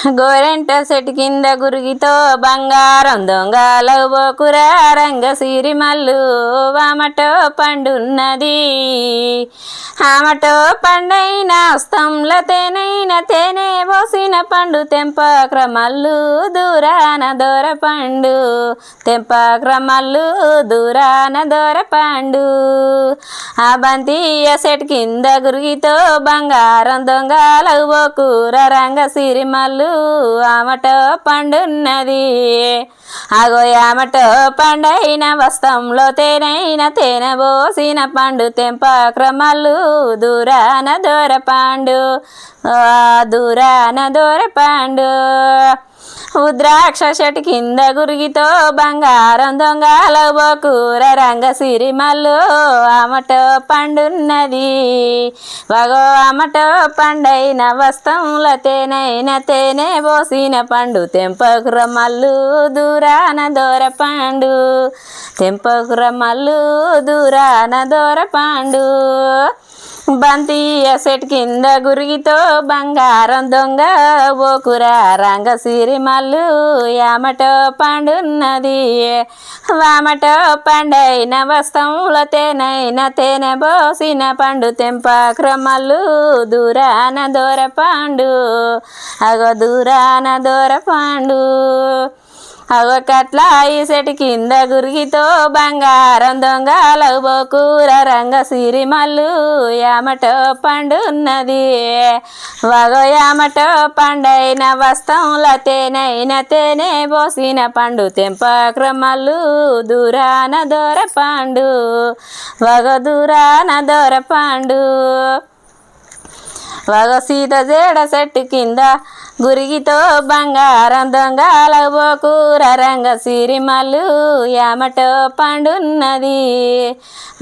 గోరెంట set కింద గురిగితో బంగారం దొంగలవు బోకురా రంగ సిరిమల్లు వామటో పండున్నది. ఆమటో పండైన హస్తంల తేనైన తేనె పోసిన పండు తెంపక్రమల్లు దూరాన దొర పండు తెంపక్రమల్లు దూరాన దొర పండు. ఆ బంతియ సెట్ కింద గురిగితో బంగారం దొంగలవు బోకుర రంగ సిరిమల్లు ఆమటో పండున్నది. అగో ఆమటో పండైన వస్తంలో తేనైన తేనె పోసిన పండు తెంపక్రమల్లు దూరాన దొర పండు దూరాన దొర పండు. ఉద్రాక్ష చెట్టు కింద గురిగితో బంగారం దొంగలవు బోకుర రంగ సిరిమల్లు ఆమటో పండున్నది. వగో ఆమటో పండైన వస్తంల తేనైన తేనె పోసిన పండు తెంపక్రమల్లు దూరాన దొర పండు తెంపక్రమల్లు దూరాన దొర పండు. బంతియ సెట్ కింద గురిగితో బంగారం దొంగ బోకుర రంగ సిరిమల్లు ఆమటో పండున్నది. వామటో పండైన వస్తంల తేనైన తేనె పోసిన పండు తెంపక్రమల్లు దూరాన దొర పండు అగో దూరాన దొర పండు. అగో కట్లాయి సెట్ కింద గురిగితో బంగారం దొంగలవు బోకుర రంగ సిరిమల్లు ఆమటో పండున్నది. వగో ఆమటో పండైన వస్తంల తేనైన తేనె పోసిన పండు తెంపక్రమల్లు దూరాన దొర పండు వగో దూరాన దొర పండు. వగో సీత జేడ సెట్టు కింద గురిగితో బంగారం దొంగలవు బోకుర రంగ సిరిమల్లు ఆమటో పండున్నది.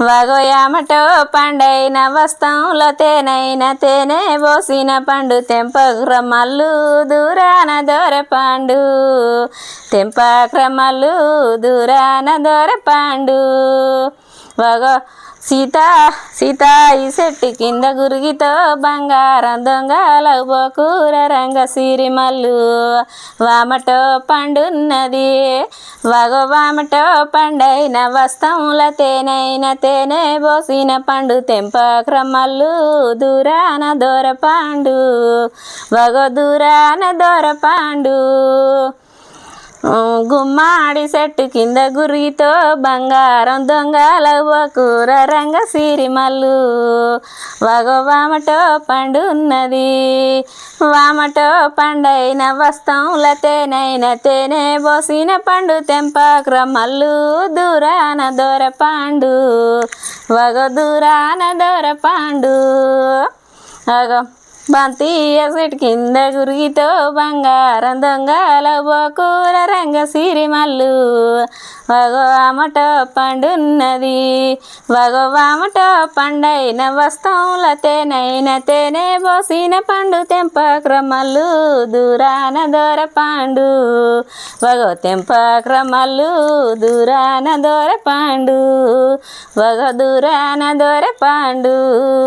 వగో ఆమటో పండైన వస్తంల తేనైన తేనె పోసిన పండు తెంపక్రమల్లు దూరాన దొర పండు తెంపక్రమల్లు దూరాన దొర పండు. వగో సీత ఈ సెట్టు కింద గురిగితో బంగారం దొంగలవు బోకుర రంగ సిరిమల్లు వామటో పండున్నది. వగో వామటో పండైన వస్తంల తేనైన తేనె పోసిన పండు తెంపక్రమల్లు దూరాన దొర పండు వగో దూరాన దొర పండు. గుమ్మాడి సెట్టు కింద గురిగితో బంగారం దొంగలవు బోకుర రంగ సిరిమల్లు వగో వామటో పండున్నది. వామటో పండైన వస్తంల తేనైన తేనె పోసిన పండు తెంపక్రమల్లు దూరాన దొర పండు వగో దూరాన దొర పండు. అగో బంతియ సెట్ కింద గురిగితో బంగారం దొంగలవు బోకుర రంగ సిరిమల్లు వగో ఆమటో పండున్నది. వగో వామటో పండైన వస్తంల తేనైన తేనె పోసిన పండు తెంపక్రమల్లు దూరాన దొర పండు వగో తెంపక్రమల్లు దూరాన దొర పండు వగో దూరాన దొర పండు.